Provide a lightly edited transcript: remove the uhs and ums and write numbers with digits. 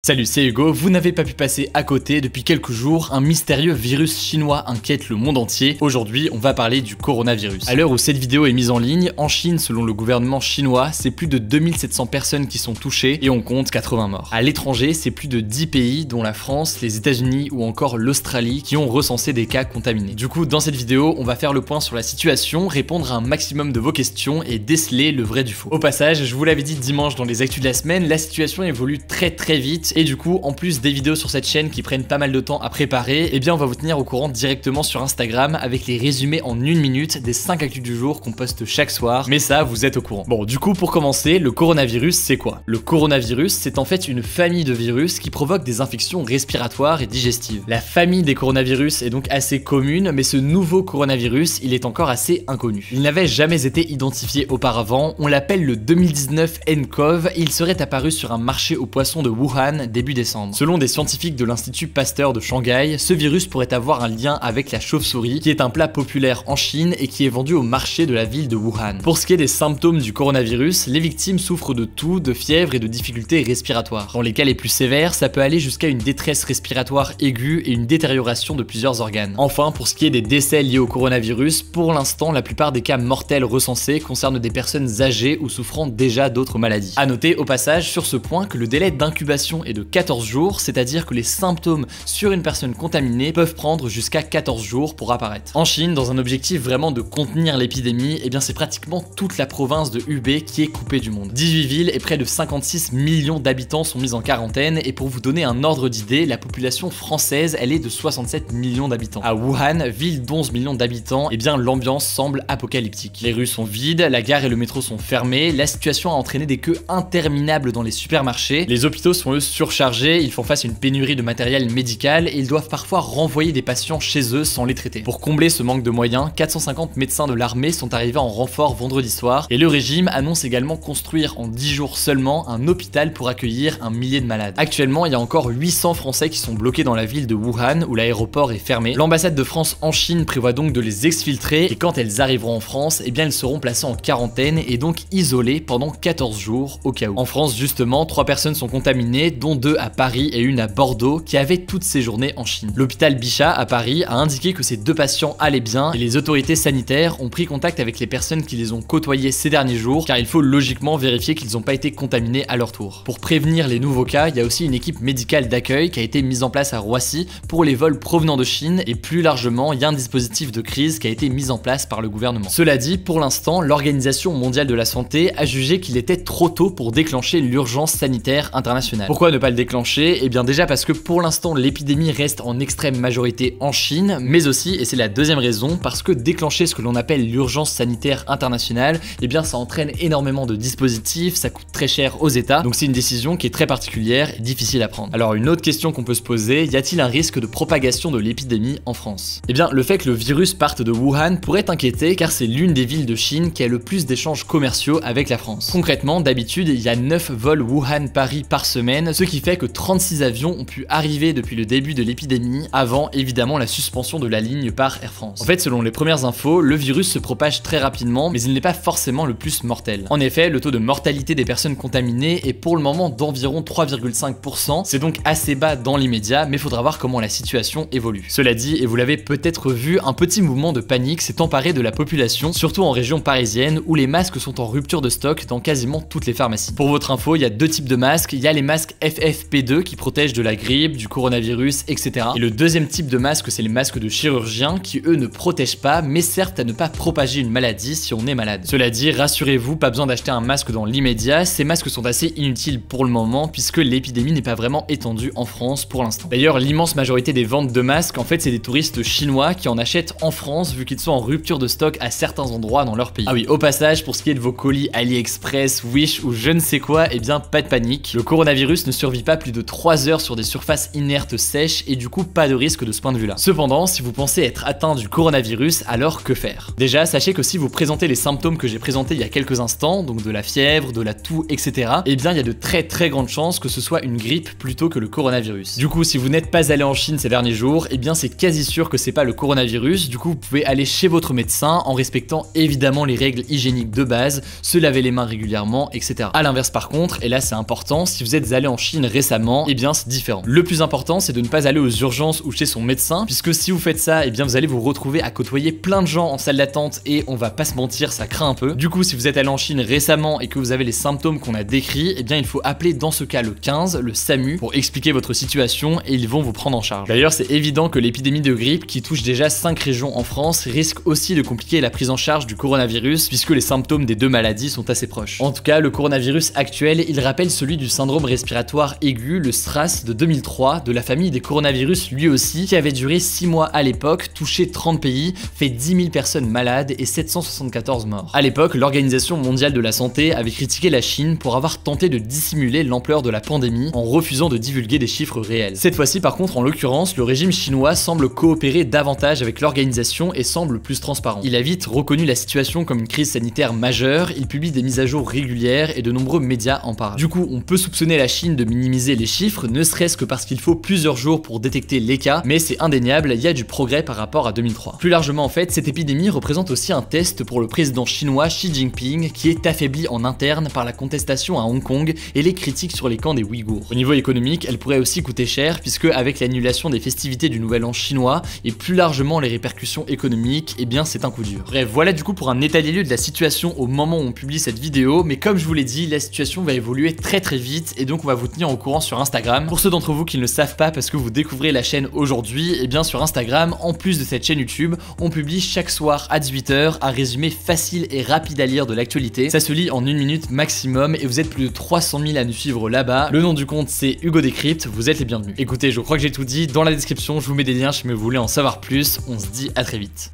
Salut, c'est Hugo. Vous n'avez pas pu passer à côté. Depuis quelques jours, un mystérieux virus chinois inquiète le monde entier. Aujourd'hui, on va parler du coronavirus. À l'heure où cette vidéo est mise en ligne, en Chine, selon le gouvernement chinois, c'est plus de 2700 personnes qui sont touchées et on compte 80 morts. À l'étranger, c'est plus de 10 pays, dont la France, les États-Unis ou encore l'Australie, qui ont recensé des cas contaminés. Du coup, dans cette vidéo, on va faire le point sur la situation, répondre à un maximum de vos questions et déceler le vrai du faux. Au passage, je vous l'avais dit dimanche dans les actus de la semaine, la situation évolue très vite. Et du coup, en plus des vidéos sur cette chaîne qui prennent pas mal de temps à préparer, eh bien on va vous tenir au courant directement sur Instagram avec les résumés en 1 minute des 5 actus du jour qu'on poste chaque soir. Mais ça, vous êtes au courant. Bon, du coup, pour commencer, le coronavirus, c'est quoi? Le coronavirus, c'est en fait une famille de virus qui provoquent des infections respiratoires et digestives. La famille des coronavirus est donc assez commune, mais ce nouveau coronavirus, il est encore assez inconnu. Il n'avait jamais été identifié auparavant, on l'appelle le 2019 nCoV, et il serait apparu sur un marché aux poissons de Wuhan début décembre. Selon des scientifiques de l'Institut Pasteur de Shanghai, ce virus pourrait avoir un lien avec la chauve-souris, qui est un plat populaire en Chine et qui est vendu au marché de la ville de Wuhan. Pour ce qui est des symptômes du coronavirus, les victimes souffrent de toux, de fièvre et de difficultés respiratoires. Dans les cas les plus sévères, ça peut aller jusqu'à une détresse respiratoire aiguë et une détérioration de plusieurs organes. Enfin, pour ce qui est des décès liés au coronavirus, pour l'instant, la plupart des cas mortels recensés concernent des personnes âgées ou souffrant déjà d'autres maladies. A noter au passage sur ce point que le délai d'incubation est de 14 jours, c'est-à-dire que les symptômes sur une personne contaminée peuvent prendre jusqu'à 14 jours pour apparaître. En Chine, dans un objectif vraiment de contenir l'épidémie, eh bien c'est pratiquement toute la province de Hubei qui est coupée du monde. 18 villes et près de 56 millions d'habitants sont mis en quarantaine, et pour vous donner un ordre d'idée, la population française, elle est de 67 millions d'habitants. À Wuhan, ville d'11 millions d'habitants, eh bien l'ambiance semble apocalyptique. Les rues sont vides, la gare et le métro sont fermés, la situation a entraîné des queues interminables dans les supermarchés, les hôpitaux sont eux surchargés, ils font face à une pénurie de matériel médical et ils doivent parfois renvoyer des patients chez eux sans les traiter. Pour combler ce manque de moyens, 450 médecins de l'armée sont arrivés en renfort vendredi soir et le régime annonce également construire en 10 jours seulement un hôpital pour accueillir 1 millier de malades. Actuellement, il y a encore 800 Français qui sont bloqués dans la ville de Wuhan où l'aéroport est fermé. L'ambassade de France en Chine prévoit donc de les exfiltrer et quand elles arriveront en France, eh bien elles seront placées en quarantaine et donc isolées pendant 14 jours au cas où. En France, justement, 3 personnes sont contaminées, dont 2 à Paris et une à Bordeaux, qui avaient toutes séjourné en Chine. L'hôpital Bichat à Paris a indiqué que ces 2 patients allaient bien et les autorités sanitaires ont pris contact avec les personnes qui les ont côtoyés ces derniers jours, car il faut logiquement vérifier qu'ils n'ont pas été contaminés à leur tour. Pour prévenir les nouveaux cas, il y a aussi une équipe médicale d'accueil qui a été mise en place à Roissy pour les vols provenant de Chine et plus largement, il y a un dispositif de crise qui a été mis en place par le gouvernement. Cela dit, pour l'instant, l'Organisation mondiale de la santé a jugé qu'il était trop tôt pour déclencher l'urgence sanitaire internationale. Pourquoi ne pas le déclencher? Eh bien déjà parce que pour l'instant l'épidémie reste en extrême majorité en Chine, mais aussi, et c'est la deuxième raison, parce que déclencher ce que l'on appelle l'urgence sanitaire internationale, eh bien ça entraîne énormément de dispositifs, ça coûte très cher aux États, donc c'est une décision qui est très particulière et difficile à prendre. Alors une autre question qu'on peut se poser, y a-t-il un risque de propagation de l'épidémie en France? Eh bien le fait que le virus parte de Wuhan pourrait inquiéter car c'est l'une des villes de Chine qui a le plus d'échanges commerciaux avec la France. Concrètement, d'habitude, il y a 9 vols Wuhan-Paris par semaine, ce qui fait que 36 avions ont pu arriver depuis le début de l'épidémie, avant évidemment la suspension de la ligne par Air France. En fait, selon les premières infos, le virus se propage très rapidement, mais il n'est pas forcément le plus mortel. En effet, le taux de mortalité des personnes contaminées est pour le moment d'environ 3,5%, c'est donc assez bas dans l'immédiat, mais faudra voir comment la situation évolue. Cela dit, et vous l'avez peut-être vu, un petit mouvement de panique s'est emparé de la population, surtout en région parisienne, où les masques sont en rupture de stock dans quasiment toutes les pharmacies. Pour votre info, il y a 2 types de masques, il y a les masques FFP2 qui protègent de la grippe, du coronavirus, etc. Et le deuxième type de masque, c'est les masques de chirurgiens qui eux ne protègent pas, mais servent à ne pas propager une maladie si on est malade. Cela dit, rassurez-vous, pas besoin d'acheter un masque dans l'immédiat, ces masques sont assez inutiles pour le moment puisque l'épidémie n'est pas vraiment étendue en France pour l'instant. D'ailleurs, l'immense majorité des ventes de masques, en fait, c'est des touristes chinois qui en achètent en France vu qu'ils sont en rupture de stock à certains endroits dans leur pays. Ah oui, au passage, pour ce qui est de vos colis AliExpress, Wish ou je ne sais quoi, eh bien pas de panique, le coronavirus ne survit pas plus de 3 heures sur des surfaces inertes sèches et du coup pas de risque de ce point de vue là. Cependant, si vous pensez être atteint du coronavirus, alors que faire? Déjà, sachez que si vous présentez les symptômes que j'ai présentés il y a quelques instants, donc de la fièvre, de la toux, etc., eh bien il y a de très grandes chances que ce soit une grippe plutôt que le coronavirus. Du coup, si vous n'êtes pas allé en Chine ces derniers jours, eh bien c'est quasi sûr que c'est pas le coronavirus, du coup vous pouvez aller chez votre médecin en respectant évidemment les règles hygiéniques de base, se laver les mains régulièrement, etc. A l'inverse par contre, et là c'est important, si vous êtes allé en Chine Chine récemment, eh bien c'est différent. Le plus important, c'est de ne pas aller aux urgences ou chez son médecin, puisque si vous faites ça, eh bien vous allez vous retrouver à côtoyer plein de gens en salle d'attente et on va pas se mentir, ça craint un peu. Du coup, si vous êtes allé en Chine récemment et que vous avez les symptômes qu'on a décrits, eh bien il faut appeler dans ce cas le 15, le SAMU, pour expliquer votre situation et ils vont vous prendre en charge. D'ailleurs, c'est évident que l'épidémie de grippe qui touche déjà 5 régions en France risque aussi de compliquer la prise en charge du coronavirus puisque les symptômes des deux maladies sont assez proches. En tout cas, le coronavirus actuel, il rappelle celui du syndrome respiratoire aigu, le SRAS de 2003, de la famille des coronavirus lui aussi, qui avait duré 6 mois à l'époque, touché 30 pays, fait 10 000 personnes malades et 774 morts. À l'époque, l'Organisation mondiale de la santé avait critiqué la Chine pour avoir tenté de dissimuler l'ampleur de la pandémie en refusant de divulguer des chiffres réels. Cette fois-ci, par contre, en l'occurrence, le régime chinois semble coopérer davantage avec l'organisation et semble plus transparent. Il a vite reconnu la situation comme une crise sanitaire majeure, il publie des mises à jour régulières et de nombreux médias en parlent. Du coup, on peut soupçonner la Chine de minimiser les chiffres, ne serait-ce que parce qu'il faut plusieurs jours pour détecter les cas, mais c'est indéniable, il y a du progrès par rapport à 2003. Plus largement en fait, cette épidémie représente aussi un test pour le président chinois Xi Jinping qui est affaibli en interne par la contestation à Hong Kong et les critiques sur les camps des Ouïghours. Au niveau économique, elle pourrait aussi coûter cher puisque avec l'annulation des festivités du Nouvel An chinois et plus largement les répercussions économiques, eh bien c'est un coup dur. Bref, voilà du coup pour un état des lieux de la situation au moment où on publie cette vidéo, mais comme je vous l'ai dit, la situation va évoluer très vite et donc on va vous tenir au courant sur Instagram. Pour ceux d'entre vous qui ne le savent pas parce que vous découvrez la chaîne aujourd'hui, eh bien sur Instagram, en plus de cette chaîne YouTube, on publie chaque soir à 18h un résumé facile et rapide à lire de l'actualité. Ça se lit en 1 minute maximum et vous êtes plus de 300 000 à nous suivre là-bas. Le nom du compte c'est Hugo Décrypte, vous êtes les bienvenus. Écoutez, je crois que j'ai tout dit, dans la description je vous mets des liens si vous voulez en savoir plus, on se dit à très vite.